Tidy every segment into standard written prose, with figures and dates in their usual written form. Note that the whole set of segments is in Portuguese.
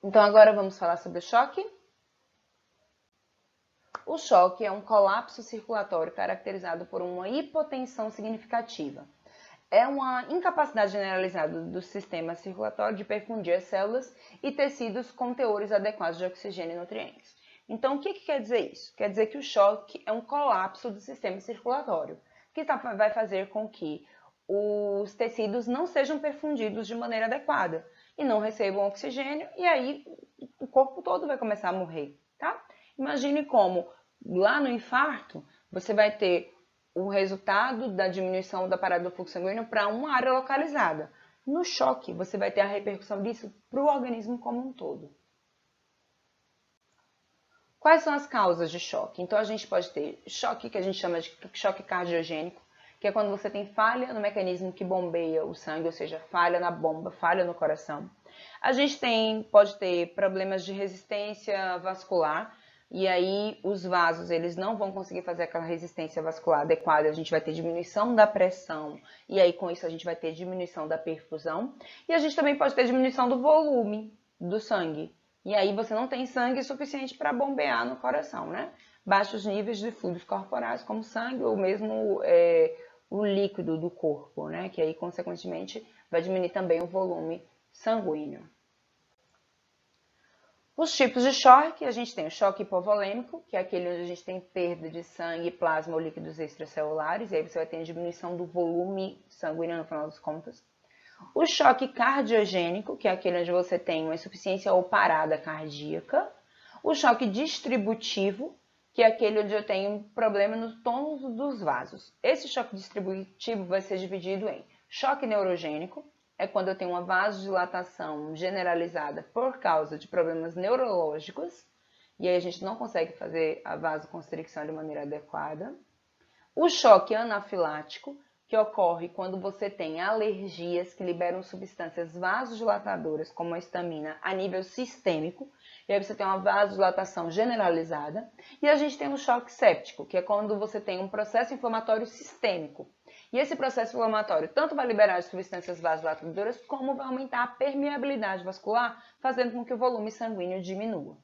Então, agora vamos falar sobre o choque. O choque é um colapso circulatório caracterizado por uma hipotensão significativa. É uma incapacidade generalizada do sistema circulatório de perfundir as células e tecidos com teores adequados de oxigênio e nutrientes. Então, o que quer dizer isso? Quer dizer que o choque é um colapso do sistema circulatório, que vai fazer com que os tecidos não sejam perfundidos de maneira adequada e não recebam oxigênio, e aí o corpo todo vai começar a morrer, tá? Imagine como lá no infarto você vai ter o resultado da diminuição da parada do fluxo sanguíneo para uma área localizada. No choque, você vai ter a repercussão disso para o organismo como um todo. Quais são as causas de choque? Então, a gente pode ter choque, que a gente chama de choque cardiogênico, que é quando você tem falha no mecanismo que bombeia o sangue, ou seja, falha na bomba, falha no coração. A gente pode ter problemas de resistência vascular, e aí os vasos eles não vão conseguir fazer aquela resistência vascular adequada, a gente vai ter diminuição da pressão, e aí com isso a gente vai ter diminuição da perfusão, e a gente também pode ter diminuição do volume do sangue, e aí você não tem sangue suficiente para bombear no coração, né? Baixos níveis de fluidos corporais, como sangue ou mesmo o líquido do corpo, né? Que aí, consequentemente, vai diminuir também o volume sanguíneo. Os tipos de choque, a gente tem o choque hipovolêmico, que é aquele onde a gente tem perda de sangue, plasma ou líquidos extracelulares, e aí você vai ter diminuição do volume sanguíneo no final das contas. O choque cardiogênico, que é aquele onde você tem uma insuficiência ou parada cardíaca. O choque distributivo, que é aquele onde eu tenho problema no tônus dos vasos. Esse choque distributivo vai ser dividido em choque neurogênico, é quando eu tenho uma vasodilatação generalizada por causa de problemas neurológicos, e aí a gente não consegue fazer a vasoconstricção de maneira adequada. O choque anafilático, que ocorre quando você tem alergias que liberam substâncias vasodilatadoras, como a histamina, a nível sistêmico, e aí você tem uma vasodilatação generalizada. E a gente tem o choque séptico, que é quando você tem um processo inflamatório sistêmico. E esse processo inflamatório tanto vai liberar as substâncias vasodilatadoras, como vai aumentar a permeabilidade vascular, fazendo com que o volume sanguíneo diminua.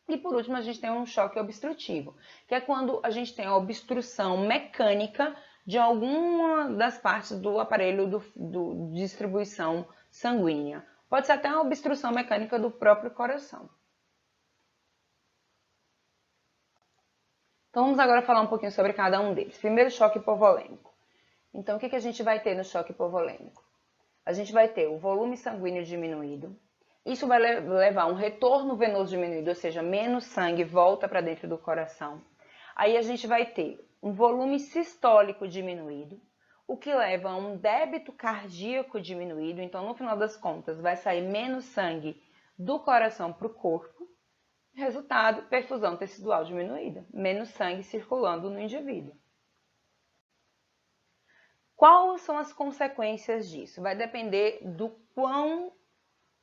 E por último, a gente tem um choque obstrutivo, que é quando a gente tem a obstrução mecânica de alguma das partes do aparelho de distribuição sanguínea. Pode ser até uma obstrução mecânica do próprio coração. Então, vamos agora falar um pouquinho sobre cada um deles. Primeiro, choque hipovolêmico. Então, o que a gente vai ter no choque hipovolêmico? A gente vai ter o volume sanguíneo diminuído. Isso vai levar a um retorno venoso diminuído, ou seja, menos sangue volta para dentro do coração. Aí a gente vai ter um volume sistólico diminuído, o que leva a um débito cardíaco diminuído. Então, no final das contas, vai sair menos sangue do coração para o corpo. Resultado, perfusão tecidual diminuída, menos sangue circulando no indivíduo. Quais são as consequências disso? Vai depender do quão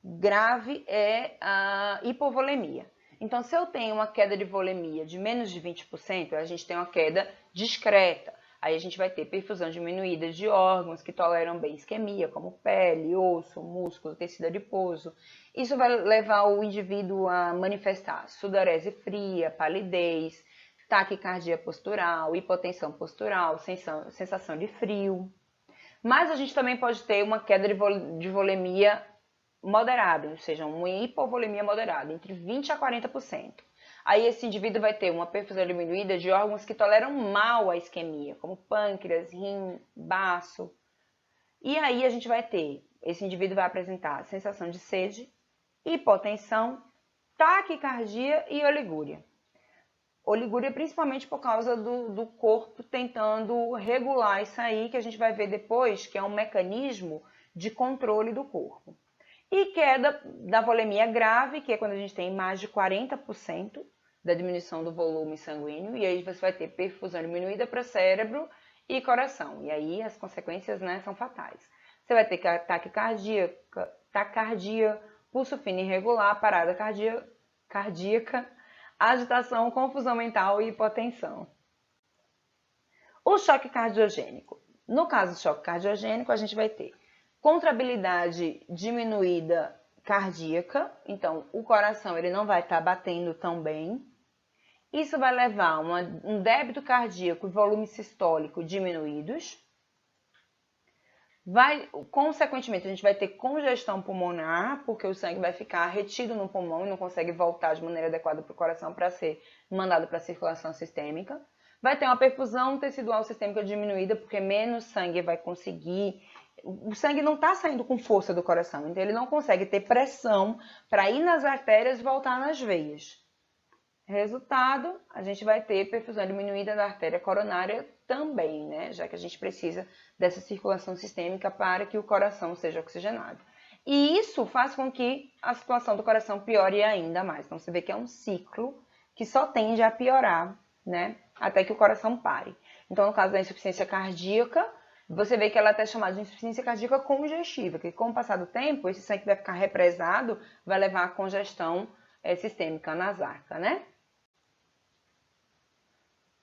grave é a hipovolemia. Então, se eu tenho uma queda de volemia de menos de 20%, a gente tem uma queda discreta. Aí a gente vai ter perfusão diminuída de órgãos que toleram bem isquemia, como pele, osso, músculo, tecido adiposo. Isso vai levar o indivíduo a manifestar sudorese fria, palidez, taquicardia postural, hipotensão postural, sensação de frio. Mas a gente também pode ter uma queda de volemia moderada, ou seja, uma hipovolemia moderada, entre 20% a 40%. Aí esse indivíduo vai ter uma perfusão diminuída de órgãos que toleram mal a isquemia, como pâncreas, rim, baço. E aí a gente vai ter, esse indivíduo vai apresentar sensação de sede, hipotensão, taquicardia e oligúria. Oligúria principalmente por causa do corpo tentando regular isso aí, que a gente vai ver depois, que é um mecanismo de controle do corpo. E queda da volemia grave, que é quando a gente tem mais de 40% da diminuição do volume sanguíneo, e aí você vai ter perfusão diminuída para cérebro e coração. E aí as consequências, né, são fatais. Você vai ter taquicardia, pulso fino irregular, parada cardíaca, agitação, confusão mental e hipotensão. O choque cardiogênico. No caso do choque cardiogênico, a gente vai ter contrabilidade diminuída, cardíaca, então o coração ele não vai estar batendo tão bem. Isso vai levar a um débito cardíaco e volume sistólico diminuídos. Consequentemente, a gente vai ter congestão pulmonar, porque o sangue vai ficar retido no pulmão e não consegue voltar de maneira adequada para o coração para ser mandado para a circulação sistêmica. Vai ter uma perfusão tecidual sistêmica diminuída, porque menos sangue vai conseguir. O sangue não está saindo com força do coração, então ele não consegue ter pressão para ir nas artérias e voltar nas veias. Resultado, a gente vai ter perfusão diminuída da artéria coronária também, né? Já que a gente precisa dessa circulação sistêmica para que o coração seja oxigenado. E isso faz com que a situação do coração piore ainda mais. Então, você vê que é um ciclo que só tende a piorar, né? Até que o coração pare. Então, no caso da insuficiência cardíaca, você vê que ela é até chamada de insuficiência cardíaca congestiva, que com o passar do tempo, esse sangue vai ficar represado, vai levar a congestão sistêmica nasártica, né?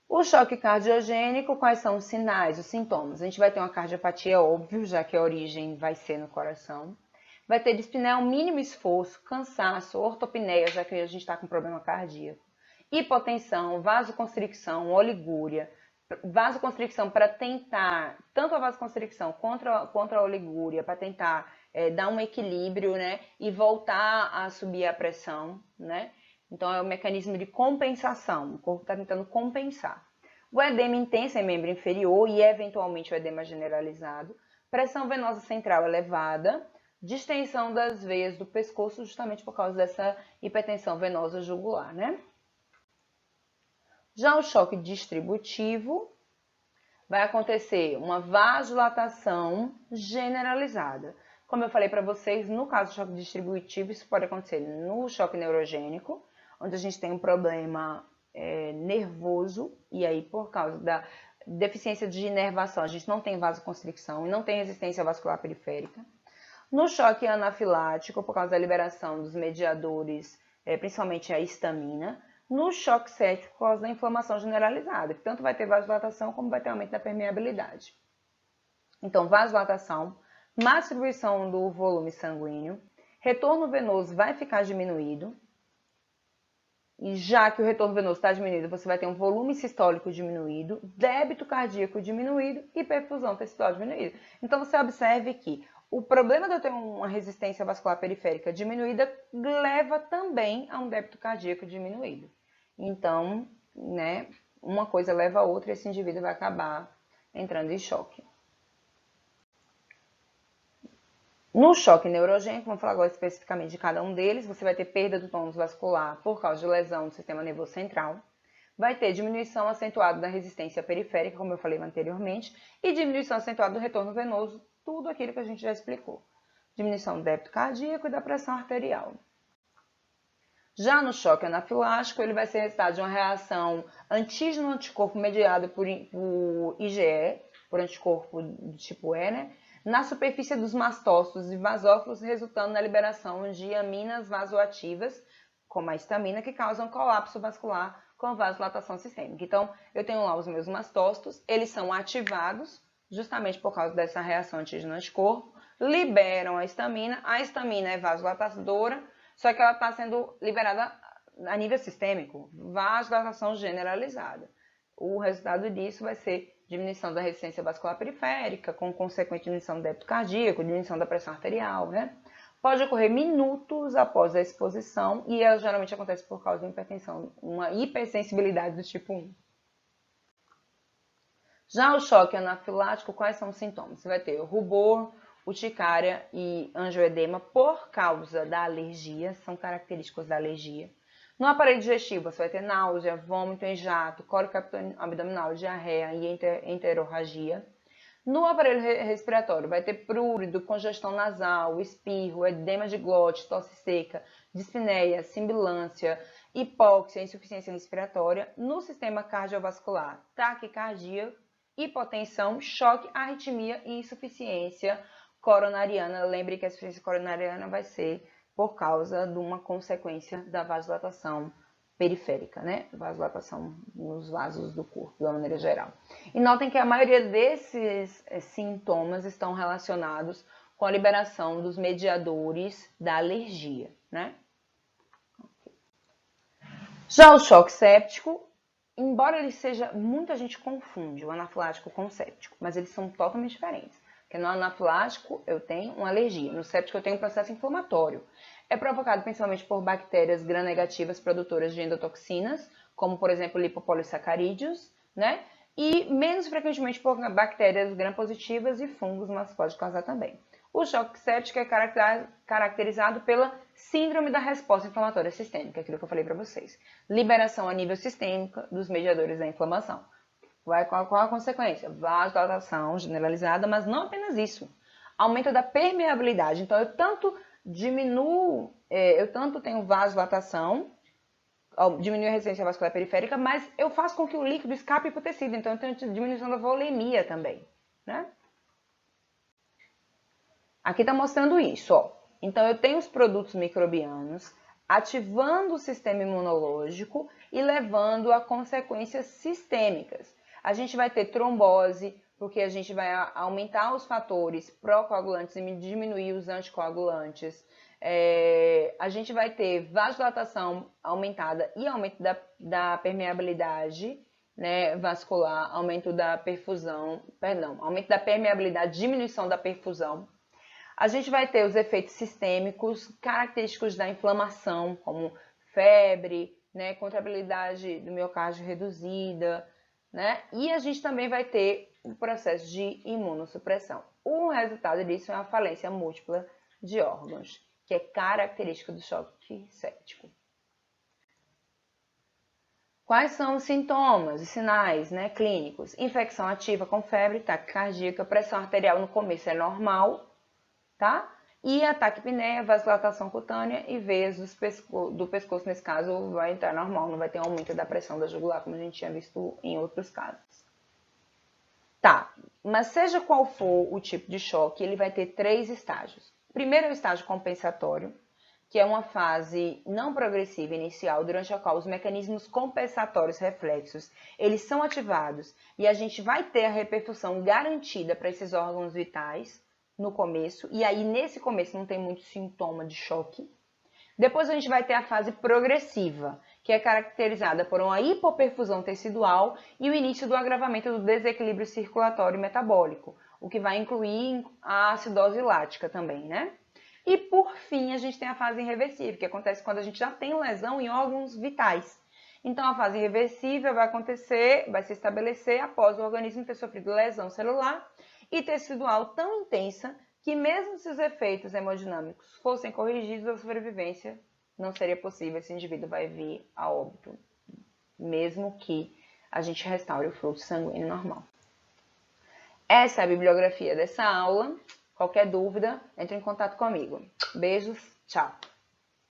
O choque cardiogênico, quais são os sinais, os sintomas? A gente vai ter uma cardiopatia, óbvio, já que a origem vai ser no coração. Vai ter dispneia, um mínimo esforço, cansaço, ortopneia, já que a gente está com problema cardíaco. Hipotensão, vasoconstricção, oligúria. Vasoconstricção para tentar, tanto a vasoconstricção contra a oligúria, para tentar dar um equilíbrio, né? E voltar a subir a pressão, né? Então, é um mecanismo de compensação, o corpo está tentando compensar. O edema intenso em membro inferior e, eventualmente, o edema generalizado. Pressão venosa central elevada. Distensão das veias do pescoço, justamente por causa dessa hipertensão venosa jugular, né? Já o choque distributivo, vai acontecer uma vasodilatação generalizada. Como eu falei para vocês, no caso do choque distributivo, isso pode acontecer no choque neurogênico, onde a gente tem um problema nervoso, e aí por causa da deficiência de inervação, a gente não tem vasoconstricção e não tem resistência vascular periférica. No choque anafilático, por causa da liberação dos mediadores, principalmente a histamina. No choque séptico, por causa da inflamação generalizada, que tanto vai ter vasodilatação como vai ter aumento da permeabilidade. Então, vasodilatação, má distribuição do volume sanguíneo, retorno venoso vai ficar diminuído. E já que o retorno venoso está diminuído, você vai ter um volume sistólico diminuído, débito cardíaco diminuído e perfusão tecidual diminuída. Então, você observe que o problema de eu ter uma resistência vascular periférica diminuída leva também a um débito cardíaco diminuído. Então, né, uma coisa leva a outra e esse indivíduo vai acabar entrando em choque. No choque neurogênico, vamos falar agora especificamente de cada um deles, você vai ter perda do tônus vascular por causa de lesão do sistema nervoso central, vai ter diminuição acentuada da resistência periférica, como eu falei anteriormente, e diminuição acentuada do retorno venoso, tudo aquilo que a gente já explicou. Diminuição do débito cardíaco e da pressão arterial. Já no choque anafilático, ele vai ser resultado de uma reação antígeno-anticorpo mediada por IgE, por anticorpo do tipo E, né? Na superfície dos mastócitos e basófilos, resultando na liberação de aminas vasoativas, como a histamina, que causam colapso vascular com vasodilatação sistêmica. Então, eu tenho lá os meus mastócitos, eles são ativados, justamente por causa dessa reação antígeno-anticorpo, liberam a histamina é vasodilatadora, só que ela está sendo liberada a nível sistêmico, vasodilatação generalizada. O resultado disso vai ser diminuição da resistência vascular periférica, com consequente diminuição do débito cardíaco, diminuição da pressão arterial, né? Pode ocorrer minutos após a exposição e ela geralmente acontece por causa de hipertensão, uma hipersensibilidade do tipo 1. Já o choque anafilático, quais são os sintomas? Você vai ter o rubor, urticária e angioedema por causa da alergia, são característicos da alergia. No aparelho digestivo, você vai ter náusea, vômito em jato, cólica abdominal, diarreia e enterorragia. No aparelho respiratório, vai ter prurido, congestão nasal, espirro, edema de glote, tosse seca, dispneia, sibilância, hipóxia, insuficiência respiratória. No sistema cardiovascular, taquicardia, hipotensão, choque, arritmia e insuficiência coronariana. Lembre que a insuficiência coronariana vai ser por causa de uma consequência da vasodilatação periférica, né? Vasodilatação nos vasos do corpo, de uma maneira geral. E notem que a maioria desses sintomas estão relacionados com a liberação dos mediadores da alergia, né? Já o choque séptico, embora ele seja, muita gente confunde o anafilático com o séptico, mas eles são totalmente diferentes. Porque no anafilático eu tenho uma alergia, no séptico eu tenho um processo inflamatório. É provocado principalmente por bactérias gram-negativas produtoras de endotoxinas, como por exemplo lipopolissacarídeos, né? E menos frequentemente por bactérias gram-positivas e fungos, mas pode causar também. O choque séptico é caracterizado pela síndrome da resposta inflamatória sistêmica, aquilo que eu falei para vocês. Liberação a nível sistêmico dos mediadores da inflamação. Qual a consequência? Vasodilatação generalizada, mas não apenas isso. Aumento da permeabilidade. Então, eu tanto tenho vasodilatação, diminui a resistência vascular periférica, mas eu faço com que o líquido escape para o tecido. Então, eu tenho diminuição da volemia também, né? Aqui está mostrando isso, ó. Então, eu tenho os produtos microbianos ativando o sistema imunológico e levando a consequências sistêmicas. A gente vai ter trombose, porque a gente vai aumentar os fatores pró-coagulantes e diminuir os anticoagulantes. A gente vai ter vasodilatação aumentada e aumento da permeabilidade, né, vascular, aumento da perfusão, aumento da permeabilidade, diminuição da perfusão. A gente vai ter os efeitos sistêmicos característicos da inflamação, como febre, né, contrabilidade do miocárdio reduzida, né? E a gente também vai ter o processo de imunossupressão. O resultado disso é uma falência múltipla de órgãos, que é característica do choque séptico. Quais são os sintomas e sinais, né, clínicos? Infecção ativa com febre, taquicardíaca, pressão arterial no começo é normal, tá? E ataque apneia, vasodilatação cutânea e veias do pescoço, nesse caso, vai entrar normal, não vai ter aumento da pressão da jugular, como a gente tinha visto em outros casos. Tá, mas seja qual for o tipo de choque, ele vai ter 3 estágios. Primeiro é o estágio compensatório, que é uma fase não progressiva inicial, durante a qual os mecanismos compensatórios reflexos, eles são ativados e a gente vai ter a repercussão garantida para esses órgãos vitais no começo, e aí nesse começo não tem muito sintoma de choque. Depois a gente vai ter a fase progressiva, que é caracterizada por uma hipoperfusão tecidual e o início do agravamento do desequilíbrio circulatório e metabólico, o que vai incluir a acidose lática também, né? E por fim, a gente tem a fase irreversível, que acontece quando a gente já tem lesão em órgãos vitais. Então, a fase irreversível vai acontecer, vai se estabelecer após o organismo ter sofrido lesão celular e tecidual tão intensa que mesmo se os efeitos hemodinâmicos fossem corrigidos, a sobrevivência não seria possível, esse indivíduo vai vir a óbito, mesmo que a gente restaure o fluxo sanguíneo normal. Essa é a bibliografia dessa aula. Qualquer dúvida, entre em contato comigo. Beijos, tchau!